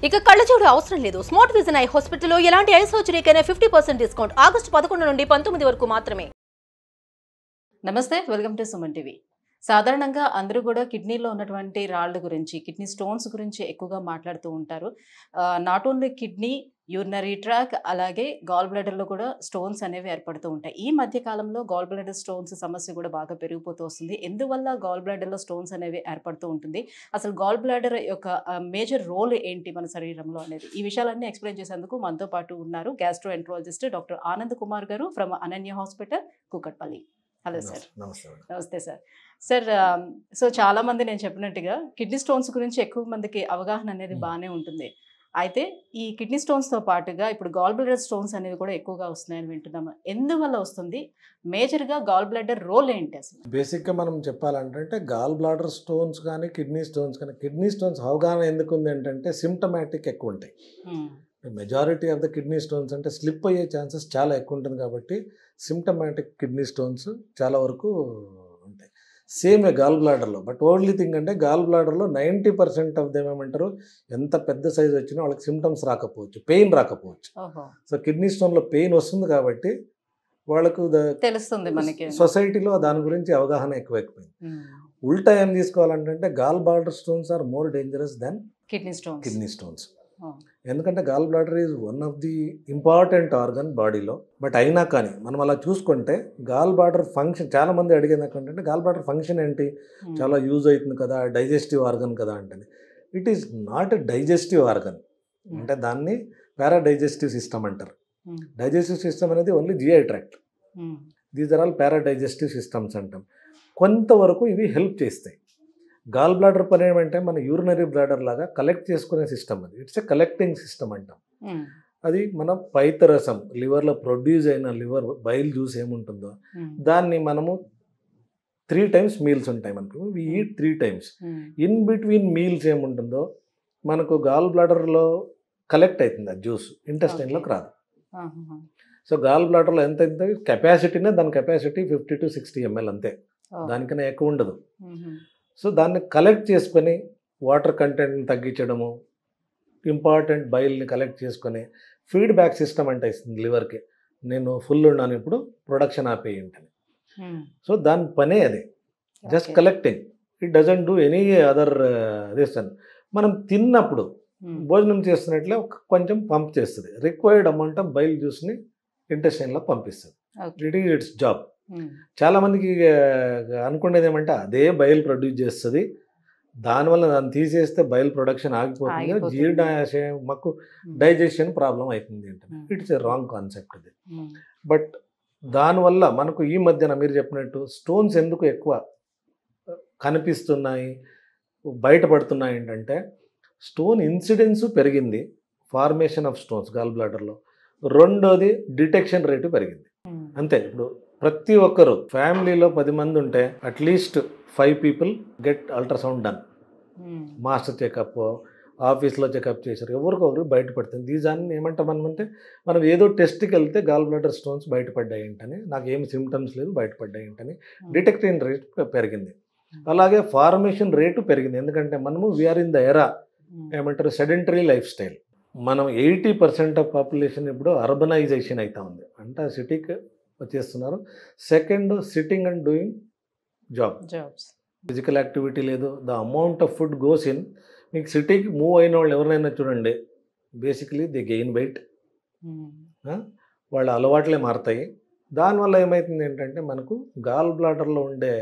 ఇక కళ్ళజోడు అవసరం లేదు. స్మార్ట్ విజన్ ఐ హాస్పిటల్లో ఎలాంటి ఐ సర్జరీకైనా 50% డిస్కౌంట్. ఆగస్టు 11 నుండి 19 వరకు మాత్రమే. నమస్తే, వెల్కమ్ టు సుమన్ టీవీ. సాధారణంగా అందరూ కూడా కిడ్నీలో ఉన్నటువంటి రాళ్ళ గురించి, కిడ్నీ స్టోన్స్ గురించి ఎక్కువగా మాట్లాడుతూ ఉంటారు. Not only kidney, urinary tract, అలాగే గాల్ బ్లాడర్లో కూడా స్టోన్స్ అనేవి ఏర్పడుతూ ఉంటాయి. ఈ మధ్య కాలంలో గాల్ బ్లాడర్ స్టోన్స్ సమస్య కూడా బాగా పెరిగిపోతూ వస్తుంది. ఎందువల్ల గాల్ బ్లాడర్లో స్టోన్స్ అనేవి ఏర్పడుతూ ఉంటుంది, అసలు గాల్ బ్లాడర్ యొక్క మేజర్ రోల్ ఏంటి మన శరీరంలో అనేది, ఈ విషయాలన్నీ ఎక్స్ప్లెయిన్ చేసేందుకు మనతో పాటు ఉన్నారు gastroenterologist doctor Anand Kumar garu from Ananya hospital, Kukatpally. Hello sir. నమస్తే సార్. సార్, సో చాలా మంది నేను చెప్పినట్టుగా కిడ్నీ స్టోన్స్ గురించి ఎక్కువ మందికి అవగాహన అనేది బాగానే ఉంటుంది. అయితే ఈ కిడ్నీ స్టోన్స్తో పాటుగా ఇప్పుడు గాల్ బ్లాడర్ స్టోన్స్ అనేవి కూడా ఎక్కువగా వస్తున్నాయని వింటున్నాము. ఎందువల్ల వస్తుంది, మేజర్గా గాల్ బ్లాడర్ రోల్ ఏంటి అసలు? బేసిక్గా మనం చెప్పాలంటే గాల్ బ్లాడర్ స్టోన్స్ కానీ కిడ్నీ స్టోన్స్ అవగాహన ఎందుకు ఉంది అంటే సిమ్టమాటిక్ ఎక్కువ ఉంటాయి. Majority of the kidney stones అంటే స్లిప్ అయ్యే ఛాన్సెస్ చాలా ఎక్కువ ఉంటుంది కాబట్టి సిమ్టమాటిక్ కిడ్నీ స్టోన్స్ చాలా వరకు ఉంటాయి. సేమ్ గాల్ బ్లాడర్లో, బట్ ఓన్లీ థింగ్ అంటే గాల్ బ్లాడర్లో 90% ఆఫ్ దెమ్ ఏమంటారు, ఎంత పెద్ద సైజ్ వచ్చినా వాళ్ళకి సిమ్టమ్స్ రాకపోవచ్చు, పెయిన్ రాకపోవచ్చు. సో కిడ్నీ స్టోన్లో పెయిన్ వస్తుంది కాబట్టి వాళ్ళకు తెలుస్తుంది మనకి, సొసైటీలో దాని గురించి అవగాహన ఎక్కువైపోయింది. ఉల్టా ఏం తీసుకోవాలంటే gall bladder stones are more dangerous than kidney stones. ఎందుకంటే gall bladder is one of the important organ బాడీలో. బట్ అయినా కానీ మనం అలా చూసుకుంటే గాల్ బ్లాడర్ ఫంక్షన్, చాలా మంది అడిగేది ఏంటంటే గాల్ బ్లాడర్ ఫంక్షన్ ఏంటి, చాలా యూజ్ అవుతుంది కదా, డైజెస్టివ్ ఆర్గన్ కదా అంటే, it is not a digestive organ. అంటే దాన్ని పారాడైజెస్టివ్ సిస్టమ్ అంటారు. డైజెస్టివ్ సిస్టమ్ అనేది only GI tract. These are all paradigestive systems అంటాం. కొంతవరకు ఇవి హెల్ప్ చేస్తాయి. గాల్ బ్లాడర్ పని ఏమంటే మన యూరినరీ బ్లాడర్ లాగా కలెక్ట్ చేసుకునే సిస్టమ్ అది. ఇట్స్ ఎ కలెక్టింగ్ సిస్టమ్ అంటాం. అది మన పైత్యరసం, లివర్లో ప్రొడ్యూస్ అయిన లివర్ బైల్ జ్యూస్ ఏముంటుందో దాన్ని మనము 3 times మీల్స్ ఉంటాయి మనకు, we eat 3 times. In between meals ఏముంటుందో మనకు గాల్ బ్లాడర్లో కలెక్ట్ అవుతుంది. ఆ జ్యూస్ ఇంటెస్టైన్లోకి రాదు. సో గాల్ బ్లాడర్లో ఎంత కెపాసిటీనే, దాని కెపాసిటీ 50 to 60 ml అంతే, దానికన్నా ఎక్కువ ఉండదు. సో దాన్ని కలెక్ట్ చేసుకొని వాటర్ కంటెంట్ని తగ్గించడము, ఇంపార్టెంట్ బైల్ని కలెక్ట్ చేసుకొని ఫీడ్బ్యాక్ సిస్టమ్ అంటే ఇస్తుంది లివర్కి, నేను ఫుల్ ఉన్నాను ఇప్పుడు ప్రొడక్షన్ ఆపేయంటని. సో దాని పనే అది, just collecting. It doesn't do any other reason. మనం తిన్నప్పుడు భోజనం చేస్తున్నట్లే కొంచెం పంప్ చేస్తుంది, రిక్వైర్డ్ అమౌంట్ ఆఫ్ బైల్ జ్యూస్ని ఇంటెస్టైన్లో పంపిస్తుంది. It is it's job. చాలామందికి అనుకునేది ఏమంటే అదే బయలు ప్రొడ్యూస్ చేస్తుంది, దానివల్ల దాన్ని తీసేస్తే బయలు ప్రొడక్షన్ ఆగిపోతుంది, జీర్ణాశయం మాకు డైజెషన్ ప్రాబ్లం అవుతుంది అంటే ఇట్స్ ఏ రాంగ్ కాన్సెప్ట్ అది. బట్ దానివల్ల మనకు ఈ మధ్యన మీరు చెప్పినట్టు స్టోన్స్ ఎందుకు ఎక్కువ కనిపిస్తున్నాయి, బయటపడుతున్నాయి ఏంటంటే స్టోన్ ఇన్సిడెన్స్ పెరిగింది, ఫార్మేషన్ ఆఫ్ స్టోన్స్ గాల్ బ్లాడర్లో. రెండోది డిటెక్షన్ రేటు పెరిగింది. అంతే. ఇప్పుడు ప్రతి ఒక్కరు ఫ్యామిలీలో 10 మంది ఉంటే at least 5 people get ultrasound done. Master checkup, ఆఫీస్లో చెకప్ చేశారు, ఎవరికొకరు బయటపడుతుంది. దీన్ని ఏమంటాం అంటే, మనం ఏదో టెస్ట్కి వెళ్తే గాల్ బ్లాడర్ స్టోన్స్ బయటపడ్డాయి ఏంటని, నాకు ఏమి సిమ్టమ్స్ లేదు బయటపడ్డాయి ఏంటని డిటెక్టింగ్ రేట్ పెరిగింది. అలాగే ఫార్మేషన్ రేటు పెరిగింది. ఎందుకంటే మనము వీఆర్ ఇన్ ద ఎరా ఏమంటారు సెడెంటరీ లైఫ్ స్టైల్. మనం 80% ఆఫ్ పాపులేషన్ ఇప్పుడు అర్బనైజేషన్ అవుతా ఉంది, అంటే సిటీకి వచ్చేస్తున్నారు. Second, sitting and doing jobs, physical activity లేదు. The amount of food goes in. మీకు సిటీకి మూవ్ అయిన వాళ్ళు ఎవరైనా చూడండి, బేసికలీ దే గెయిన్ వెయిట్, వాళ్ళ అలవాట్లే మారుతాయి. దానివల్ల ఏమవుతుంది ఏంటంటే మనకు గాల్ బ్లాడర్లో ఉండే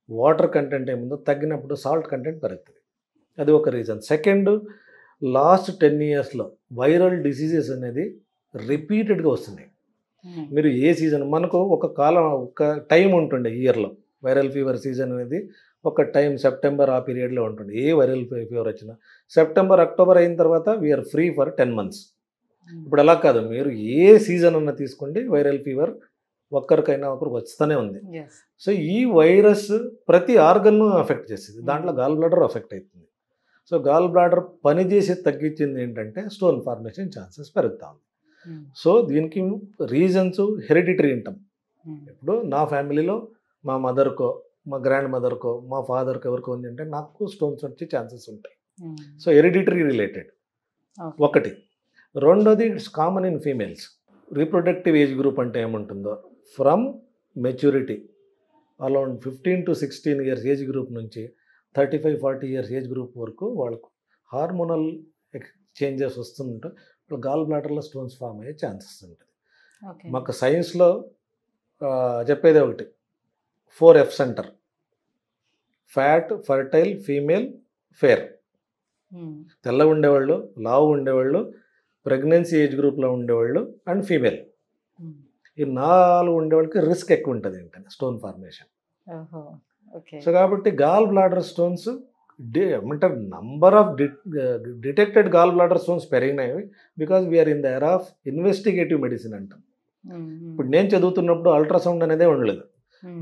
వాటర్ కంటెంట్ ఏముందో తగ్గినప్పుడు సాల్ట్ కంటెంట్ పెరుగుతుంది. అది ఒక రీజన్. సెకండ్, లాస్ట్ 10 yearsలో వైరల్ డిసీజెస్ అనేది రిపీటెడ్గా వస్తున్నాయి. మీరు ఏ సీజన్, మనకు ఒక టైం ఉంటుండే ఇయర్లో, వైరల్ ఫీవర్ సీజన్ అనేది ఒక టైం సెప్టెంబర్ ఆ పీరియడ్లో ఉంటుంది. ఏ వైరల్ ఫీవర్ వచ్చినా సెప్టెంబర్, అక్టోబర్ అయిన తర్వాత వీఆర్ ఫ్రీ ఫర్ 10 months. ఇప్పుడు అలా కాదు, మీరు ఏ సీజన్ అన్నా తీసుకోండి, వైరల్ ఫీవర్ ఒక్కరికైనా ఒకరికి వస్తూనే ఉంది. సో ఈ వైరస్ ప్రతి ఆర్గన్ను అఫెక్ట్ చేస్తుంది, దాంట్లో గాల్ బ్లాడర్ అఫెక్ట్ అవుతుంది. సో గాల్ బ్లాడర్ పనిచేసి తగ్గించింది ఏంటంటే స్టోన్ ఫార్మేషన్ ఛాన్సెస్ పెరుగుతా ఉంది. సో దీనికి రీజన్స్ హెరిడిటరీ అంటాం. ఇప్పుడు నా ఫ్యామిలీలో మా మదర్కో, మా గ్రాండ్ మదర్కో, మా ఫాదర్కి ఎవరికో ఉంది అంటే నాకు స్టోన్స్ వచ్చే ఛాన్సెస్ ఉంటాయి. So hereditary related. ఒకటి. రెండోది it's common in females. Reproductive age group అంటే ఏముంటుందో from maturity around 15 to 16 years age group నుంచి 35-40 ఇయర్స్ ఏజ్ గ్రూప్ వరకు వాళ్ళకు హార్మోనల్ చేంజెస్ వస్తుంటే గాల్ బ్లాడర్లో స్టోన్స్ ఫామ్ అయ్యే ఛాన్సెస్ ఉంటుంది. మాకు సైన్స్లో చెప్పేదే ఒకటి 4F centre: fat, fertile, female, fair. తెల్లగా ఉండేవాళ్ళు, లావు ఉండేవాళ్ళు, ప్రెగ్నెన్సీ ఏజ్ గ్రూప్లో ఉండేవాళ్ళు అండ్ ఫీమేల్. ఈ 4 ఉండేవాళ్ళకి రిస్క్ ఎక్కువ ఉంటుంది ఏంటంటే స్టోన్ ఫార్మేషన్. సో కాబట్టి గాల్ బ్లాడర్ స్టోన్స్ ఏమంటారు number of detected gall bladder stones పెరిగినాయి because we are in the era of investigative medicine అంటాం. ఇప్పుడు నేను చదువుతున్నప్పుడు అల్ట్రాసౌండ్ అనేదే ఉండలేదు.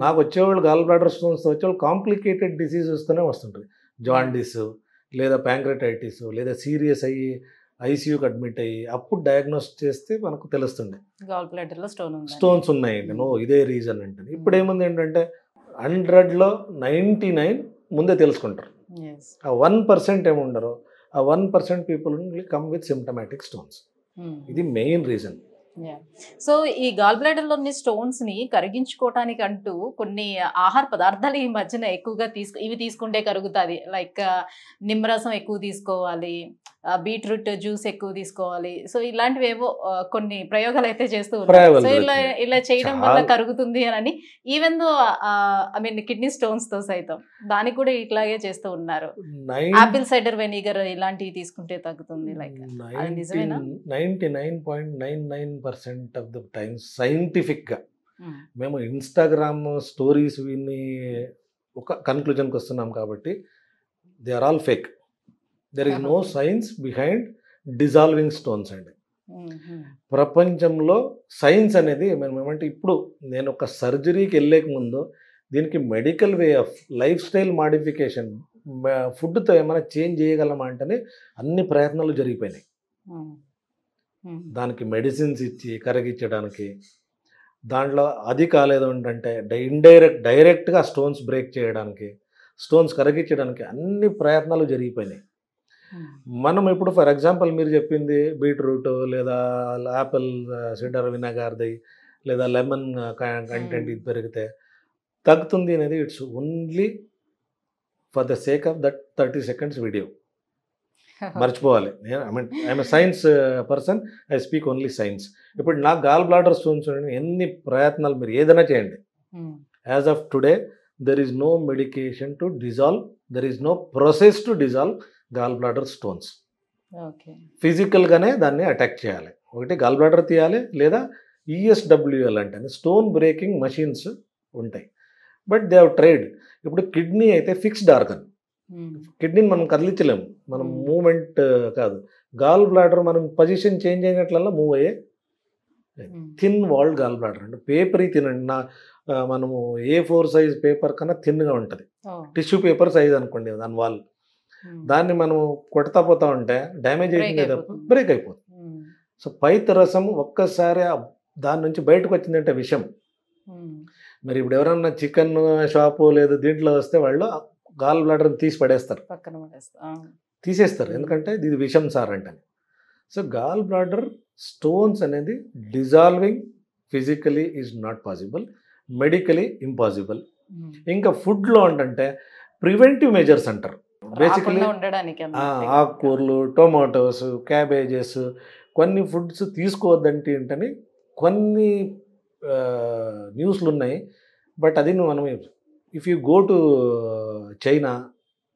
నాకు వచ్చేవాళ్ళు గాల్ బ్లాడర్ స్టోన్స్ వచ్చేవాళ్ళు కాంప్లికేటెడ్ డిసీజెస్తోనే వస్తుంటుంది. జాండీస్ లేదా ప్యాంక్రటైటిస్ లేదా సీరియస్ అయ్యి ఐసీయూకి అడ్మిట్ అయ్యి అప్పుడు డయాగ్నోస్ చేస్తే మనకు తెలుస్తుండే గాల్ బ్లాడర్లో స్టోన్స్ ఉన్నాయండి. ఇదే రీజన్ అంటే. ఇప్పుడు ఏముంది ఏంటంటే 100లో 99 ముందే తెలుసుకుంటారు. ఆ 1% ఏముండరు. ఆ 1% people come with symptomatic stones. ఇది మెయిన్ రీజన్. సో ఈ గాల్ బ్లాడర్లోని స్టోన్స్ని కరిగించుకోవటానికి అంటూ కొన్ని ఆహార పదార్థాలు ఈ మధ్యన ఎక్కువగా ఇవి తీసుకుంటే కరుగుతుంది. లైక్ నిమ్మరసం ఎక్కువ తీసుకోవాలి, బీట్రూట్ జ్యూస్ ఎక్కువ తీసుకోవాలి. సో ఇలాంటివి ఏవో కొన్ని ప్రయోగాలు అయితే చేస్తూ ఉన్నారు. సో ఇలా చేయడం వల్ల కరుగుతుంది అని even though I mean kidney stones తో సైతం దానికి కూడా ఇట్లాగే చేస్తూ ఉన్నారు. ఆపిల్ సైడర్ వెనిగర్ ఇలాంటివి తీసుకుంటే తగ్గుతుంది. లైక్ 99.99% ఆఫ్ ద టైమ్స్ సైంటిఫిక్గా మేము ఇన్స్టాగ్రామ్ స్టోరీస్ విని ఒక కన్క్లూజన్కి వస్తున్నాం కాబట్టి they are all fake. There is no science behind dissolving stones అండి. ప్రపంచంలో సైన్స్ అనేది ఏమంటే ఇప్పుడు నేను ఒక సర్జరీకి వెళ్ళేక ముందు దీనికి medical way of lifestyle modification, ఫుడ్తో ఏమైనా చేంజ్ చేయగలమా అంటేనే అన్ని ప్రయత్నాలు జరిగిపోయినాయి. దానికి మెడిసిన్స్ ఇచ్చి కరిగించడానికి, దాంట్లో అది కాలేదు అంటే డైరెక్ట్గా స్టోన్స్ బ్రేక్ చేయడానికి, స్టోన్స్ కరిగించడానికి అన్ని ప్రయత్నాలు జరిగిపోయినాయి. మనం ఇప్పుడు ఫర్ ఎగ్జాంపుల్ మీరు చెప్పింది బీట్రూట్ లేదా యాపిల్ సిడర్ వినగార్ది లేదా లెమన్ కంటెంట్ ఇది పెరిగితే తగ్గుతుంది అనేది it's only for the sake of that 30 seconds video. మర్చిపోవాలి. I'm science person, I speak only science. ఇప్పుడు నాకు గాల్ బ్లాడర్ స్టోన్స్ ఎన్ని ప్రయత్నాలు మీరు ఏదైనా చేయండి, as of today there is no medication to dissolve, there is no process to dissolve gall bladder stones. ఫిజికల్గానే దాన్ని అటాక్ చేయాలి. ఒకటి గాల్ బ్లాడర్ తీయాలి, లేదా ESWL అంటే స్టోన్ బ్రేకింగ్ మషిన్స్ ఉంటాయి. But they have tried. ఇప్పుడు కిడ్నీ అయితే ఫిక్స్డ్ ఆర్గన్, కిడ్నీని మనం కదిలించలేము, మనం మూమెంట్ కాదు. గాల్ బ్లాడర్ మనం పొజిషన్ చేంజ్ అయినట్లల్లా మూవ్ అయ్యే థిన్ వాల్డ్ గాల్ బ్లాడర్ అంటే పేపరీ తినండి. మనము A4 సైజ్ పేపర్ కన్నా థిన్గా ఉంటుంది. టిష్యూ పేపర్ సైజ్ అనుకోండి దాని వాల్. దాన్ని మనం కొడతా పోతా ఉంటే డ్యామేజ్ అయిపోయింది, బ్రేక్ అయిపోతుంది. సో పైత్యరసం ఒక్కసారి దాని నుంచి బయటకు వచ్చిందంటే విషం. మరి ఇప్పుడు ఎవరన్నా చికెన్ షాపు లేదా దీంట్లో వస్తే వాళ్ళు గాల్ బ్లాడర్ని తీసి పడేస్తారు, తీసేస్తారు, ఎందుకంటే ఇది విషం సార్ అంటే. సో గాల్ బ్లాడర్ స్టోన్స్ అనేది dissolving physically is not possible, medically impossible. ఇంకా ఫుడ్లో అంటే ప్రివెంటివ్ మెజర్స్ అంటారు. బేసికలీ ఆకుకూరలు, టొమాటోస్, క్యాబేజెస్, కొన్ని ఫుడ్స్ తీసుకోవద్దంటే ఏంటని కొన్ని న్యూస్లు ఉన్నాయి. బట్ అది మనం if you go to China,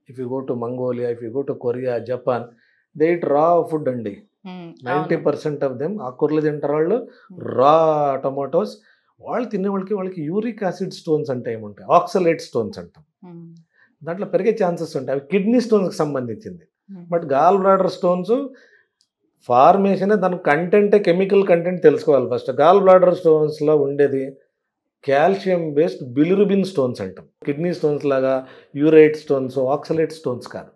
if you go to Mongolia, if you go to Korea, Japan, they it రా ఫుడ్ అండి. 90% ఆఫ్ దెమ్ ఆకుకూరలు తింటారు వాళ్ళు, రా టొమాటోస్. వాళ్ళు తినేవాళ్ళకి యూరిక్ యాసిడ్ స్టోన్స్ అంటే ఏముంటాయి, ఆక్సలేట్ స్టోన్స్ అంటాం. దాంట్లో పెరిగే ఛాన్సెస్ ఉంటాయి. అవి కిడ్నీ స్టోన్స్కి సంబంధించింది. But gall bladder stones formation దాని కంటెంటే, కెమికల్ కంటెంట్ తెలుసుకోవాలి ఫస్ట్. గాల్ బ్లాడర్ స్టోన్స్లో ఉండేది కాల్షియం బేస్డ్ బిలిరుబిన్ స్టోన్స్ అంటాం. కిడ్నీ స్టోన్స్ లాగా యూరైట్ స్టోన్స్, ఆక్సలేట్ స్టోన్స్ కాదు.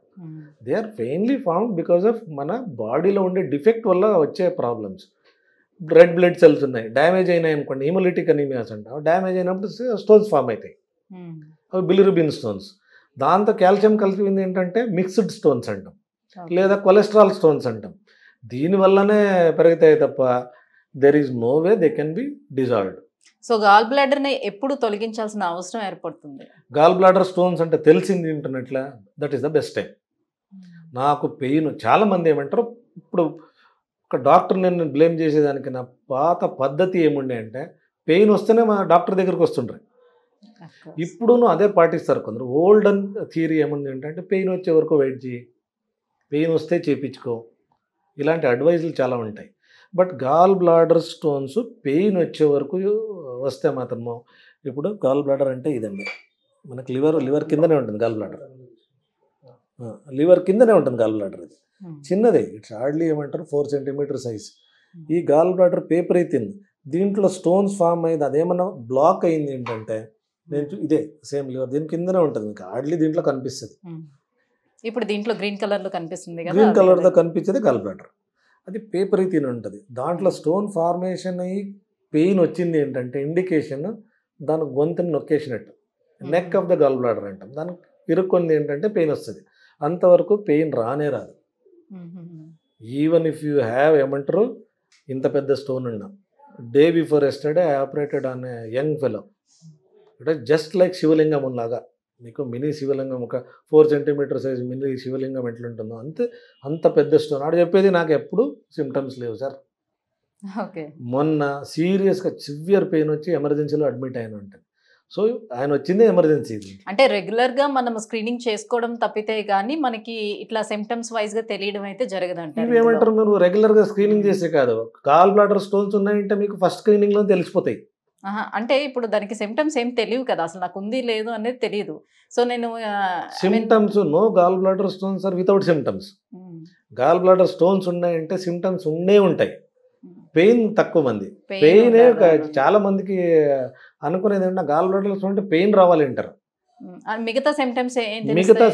They are mainly formed because of మన బాడీలో ఉండే డిఫెక్ట్ వల్ల వచ్చే ప్రాబ్లమ్స్. రెడ్ బ్లడ్ సెల్స్ ఉన్నాయి, డ్యామేజ్ అయినాయి అనుకోండి, హీమోలిటిక్ అనీమియాస్ అంటాం. డ్యామేజ్ అయినప్పుడు స్టోన్స్ ఫామ్ అవుతాయి, అవి బిలిరుబిన్ స్టోన్స్. దాంతో కాల్షియం కలిపింది ఏంటంటే మిక్స్డ్ స్టోన్స్ అంటాం, లేదా కొలెస్ట్రాల్ స్టోన్స్ అంటాం. దీనివల్లనే పెరుగుతాయి తప్ప there is no way they can be dissolved. So gall బ్లాడర్ని ఎప్పుడు తొలగించాల్సిన అవసరం ఏర్పడుతుంది? గాల్ బ్లాడర్ స్టోన్స్ అంటే తెలిసింది ఇంటర్నెట్లో, that is the best time. నాకు పెయిన్ చాలామంది ఏమంటారు, ఇప్పుడు ఒక డాక్టర్ నేను బ్లేమ్ చేసేదానికి నా పాత పద్ధతి ఏముండే అంటే పెయిన్ వస్తేనే మా డాక్టర్ దగ్గరికి వస్తుండ్రు. ఇప్పుడును అదే పాటిస్తారు కొందరు. ఓల్డ్ అండ్ థియరీ ఏముంది అంటే పెయిన్ వచ్చే వరకు వెయిట్ చేయి, పెయిన్ వస్తే చేయించుకో, ఇలాంటి అడ్వైజులు చాలా ఉంటాయి. But gall bladder stones pain వచ్చే వరకు వస్తే మాత్రము, ఇప్పుడు గాల్ బ్లాడర్ అంటే ఇదండి, మనకి లివర్ కిందనే ఉంటుంది గాల్ బ్లాడర్, లివర్ కిందనే ఉంటుంది గాల్ బ్లాడర్. ఇది చిన్నదే, ఇట్స్ హార్డ్లీ ఏమంటారు 4 సెంటీమీటర్ సైజ్. ఈ గాల్ బ్లాడర్ పేపర్ అయితే దీంట్లో స్టోన్స్ ఫామ్ అయింది, అదేమన్నా బ్లాక్ అయింది ఏంటంటే నేను ఇదే సేమ్ లివర్ దీని కిందనే ఉంటుంది, మీకు హార్డ్లీ దీంట్లో కనిపిస్తుంది. ఇప్పుడు దీంట్లో గ్రీన్ కలర్లో కనిపిస్తుంది కదా, గ్రీన్ కలర్తో కనిపించేది గాల్ బ్లాడర్. అది పేపర్ అయితే ఉంటుంది. దాంట్లో స్టోన్ ఫార్మేషన్ అయ్యి పెయిన్ వచ్చింది ఏంటంటే ఇండికేషన్ దాని గొంతుని నొక్కేసినట్టు, neck of the gall bladder అంటాం. దానికి ఇరుక్కొంది ఏంటంటే పెయిన్ వస్తుంది. అంతవరకు పెయిన్ రానే రాదు. ఈవెన్ ఇఫ్ యూ హ్యావ్ ఏమంటారు ఇంత పెద్ద స్టోన్ ఉన్నా, day before yesterday I operated on a young fellow, అంటే జస్ట్ లైక్ శివలింగం లాగా, మీకు మినీ శివలింగం ఒక 4 సెంటీమీటర్ సైజ్ మినీ శివలింగం ఎట్లుంటుందో అంతే, అంత పెద్ద స్టోన్. ఆడ చెప్పేది నాకు ఎప్పుడు సిమ్టమ్స్ లేవు సార్. మొన్న సీరియస్గా సివియర్ పెయిన్ వచ్చి ఎమర్జెన్సీలో అడ్మిట్ అయిన ఉంటుంది. సో ఆయన వచ్చిందే ఎమర్జెన్సీ. అంటే రెగ్యులర్గా మనం స్క్రీనింగ్ చేసుకోవడం తప్పితే కానీ మనకి ఇట్లా సిమ్టమ్స్ వైజ్గా తెలియడం అయితే జరగదంట. ఇవేమంటారు, మీరు రెగ్యులర్గా స్క్రీనింగ్ చేసే కాదు, గాల్ బ్లాడర్ స్టోన్స్ ఉన్నాయంటే మీకు ఫస్ట్ స్క్రీనింగ్లో తెలిసిపోతాయి. అంటే ఇప్పుడు దానికి సిమ్టమ్స్ ఏం తెలియవు కదా, అసలు నాకు ఉంది లేదు అనేది తెలియదు. సో నేను symptoms no gall bladder stones are without symptoms. Gall bladder స్టోన్స్ ఉన్నాయంటే సిమ్టమ్స్ ఉండే ఉంటాయి. పెయిన్ తక్కువ మంది, పెయిన్ చాలా మందికి అనుకునేది ఏంటంటే గాల్ బ్లాడర్ స్టోన్ అంటే పెయిన్ రావాలి అంటారు. మిగతా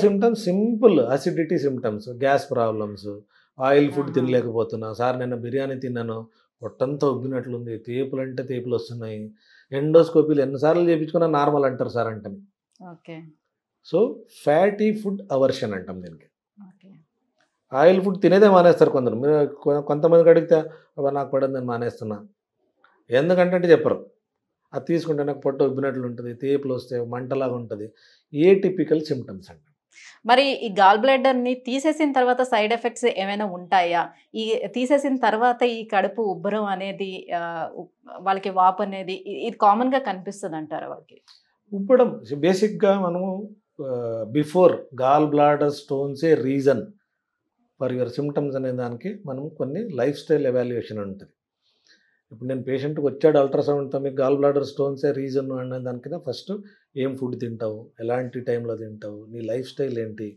symptoms simple acidity symptoms, gas problems, oil food తినలేకపోతున్నా సార్, నేను బిర్యానీ తిన్నాను పొట్టంతా ఉబ్బినట్లుంది, తేపులు అంటే తేపులు వస్తున్నాయి, ఎండోస్కోపీలు ఎన్నిసార్లు చేయించుకున్నా నార్మల్ అంటారు సార్ అంటాను. సో ఫ్యాటీ ఫుడ్ అవర్షన్ అంటాం దీనికి. ఆయిల్ ఫుడ్ తినేదే మానేస్తారు కొందరు. మీరు కొంతమందికి అడిగితే నాకు పడదు నేను మానేస్తున్నా, ఎందుకంటే చెప్పరు. అది తీసుకుంటే నాకు పొట్ట ఉబ్బినట్లు ఉంటుంది, తేపులు వస్తే మంటలాగా ఉంటుంది, ఏ టిపికల్ సిమ్టమ్స్ అంట. మరి ఈ గాల్ బ్లాడర్ని తీసేసిన తర్వాత సైడ్ ఎఫెక్ట్స్ ఏమైనా ఉంటాయా? ఈ తీసేసిన తర్వాత ఈ కడుపు ఉబ్బరం అనేది, వాళ్ళకి వాపు అనేది ఇది కామన్గా కనిపిస్తుంది అంటారా వాళ్ళకి? ఉబ్బడం బేసిక్గా మనము బిఫోర్ గాల్ బ్లాడర్ స్టోన్సే రీజన్ ఫర్ యువర్ సిమ్టమ్స్ అనే దానికి మనం కొన్ని లైఫ్ స్టైల్ ఎవాల్యుయేషన్ ఉంటుంది. ఇప్పుడు నేను పేషెంట్కి వచ్చాడు అల్ట్రాసౌండ్తో మీకు గాల్ బ్లాడర్ స్టోన్సే రీజన్ అనే దానికన్నా ఫస్ట్ ఏం ఫుడ్ తింటావు, ఎలాంటి టైంలో తింటావు, నీ లైఫ్ స్టైల్ ఏంటి,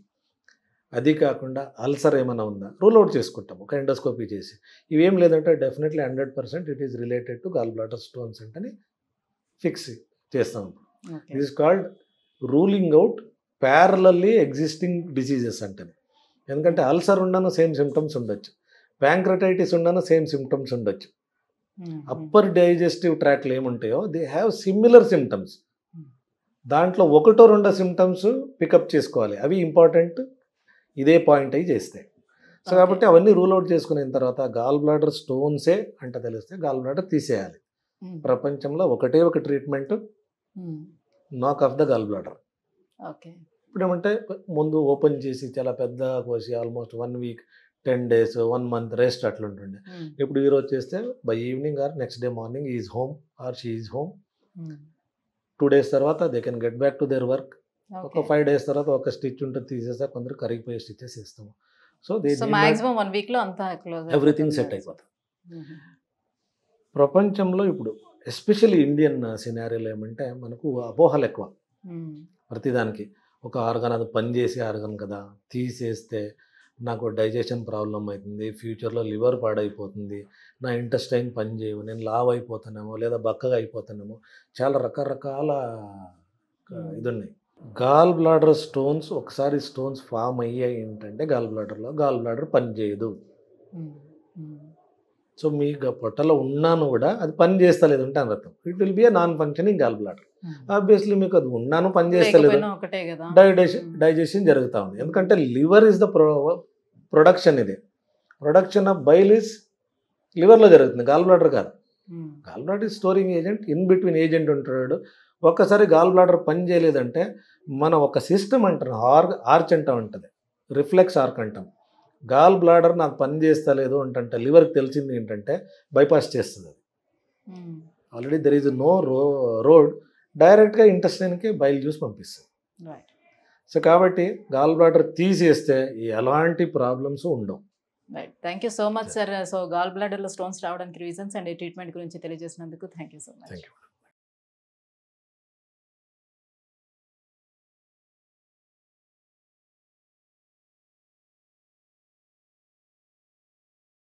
అది కాకుండా అల్సర్ ఏమైనా ఉందా రూల్ అవుట్ చేసుకుంటాం ఒక ఎండోస్కోపీ చేసి. ఇవేం లేదంటే definitely 100% it is related to gall bladder stones అంటే ఫిక్స్ చేస్తాం. It is called ruling out parallelly existing diseases అంటే. ఎందుకంటే అల్సర్ ఉండను సేమ్ సిమ్టమ్స్ ఉండొచ్చు, ప్యాంక్రటైటిస్ ఉండను సేమ్ సిమ్టమ్స్ ఉండొచ్చు, అప్పర్ డైజెస్టివ్ ట్రాక్లు ఏముంటాయో దే హ్యావ్ సిమిలర్ సిమ్టమ్స్. దాంట్లో 1-2 సిమ్టమ్స్ పికప్ చేసుకోవాలి, అవి ఇంపార్టెంట్, ఇదే పాయింట్ అయి చేస్తాయి. సో కాబట్టి అవన్నీ రూల్ అవుట్ చేసుకున్న తర్వాత గాల్ బ్లాడర్ స్టోన్సే అంటే తెలిస్తే గాల్ బ్లాడర్ తీసేయాలి. ప్రపంచంలో ఒకటే ఒక ట్రీట్మెంట్, నాక్ ఆఫ్ ద గాల్ బ్లాడర్. ఇప్పుడు ఏమంటే ముందు ఓపెన్ చేసి చాలా పెద్ద కోసి almost 1 week 10 days 1 month rest అట్లుంటుండే. ఇప్పుడు ఈరోజు చేస్తే by evening or next day morning is home or she is home. 2 days తర్వాత they can get back to their work. ఒక 5 days తర్వాత ఒక స్టిచ్ ఉంటుంది తీసేస్తే కొందరు కరిగిపోయే స్టిచెస్ ఇస్తాము. సో మాక్సిమం 1 week లో అంతా ఎవ్రీథింగ్ సెట్ అయిపోతుంది. ప్రపంచంలో ఇప్పుడు ఎస్పెషల్లీ ఇండియన్ సినారియోలో ఏమంటే మనకు అపోహలు ఎక్కువ ప్రతిదానికి. ఒక ఆర్గన్ అది పనిచేసే ఆర్గన్ కదా, తీసేస్తే నాకు డైజెషన్ ప్రాబ్లం అవుతుంది, ఫ్యూచర్లో లివర్ పాడైపోతుంది, నా ఇంటెస్టైన్ పని చేయవు, నేను లావ్ అయిపోతానేమో లేదా బక్కగా అయిపోతానేమో, చాలా రకరకాల ఇది ఉన్నాయి. గాల్ బ్లాడర్ స్టోన్స్ ఒకసారి స్టోన్స్ ఫామ్ అయ్యాయి ఏంటంటే గాల్ బ్లాడర్ పని చేయదు. సో మీ పొట్టలో ఉన్నాను కూడా అది పని చేస్తలేదు అంటే అర్థం, it will be a non functioning gall bladder. Obviously మీకు అది ఉన్నాను పని చేస్తలేదు, డైజెషన్ జరుగుతూ ఉంది. ఎందుకంటే లివర్ ఇస్ ద ప్రొడక్షన్, ఇది ప్రొడక్షన్ ఆఫ్ బైల్ ఈజ్ లివర్లో జరుగుతుంది, గాల్ బ్లాడర్ కాదు. Gall bladder storing agent, in between agent ఉంటాడు. ఒక్కసారి గాల్ బ్లాడర్ పని చేయలేదంటే మనం ఒక సిస్టమ్ అంటాం, ఆర్చ్ అంటాం, ఉంటుంది రిఫ్లెక్స్ ఆర్క్ అంటాం. గాల్ బ్లాడర్ నాకు పని చేస్తా లేదు అంటే లివర్కి తెలిసింది ఏంటంటే బైపాస్ చేస్తుంది. Already there is no road, డైరెక్ట్గా ఇంటెస్టైన్కి బైల్ జ్యూస్ పంపిస్తుంది. సో కాబట్టి గాల్ బ్లాడర్ తీసేస్తే ఎలాంటి ప్రాబ్లమ్స్ ఉండవు. Right, thank you so much sir. So gall బ్లాడర్లో స్టోన్స్ రావడానికి రీజన్స్ అండ్ ట్రీట్మెంట్ గురించి తెలియజేసినందుకు thank you so much. Thank you.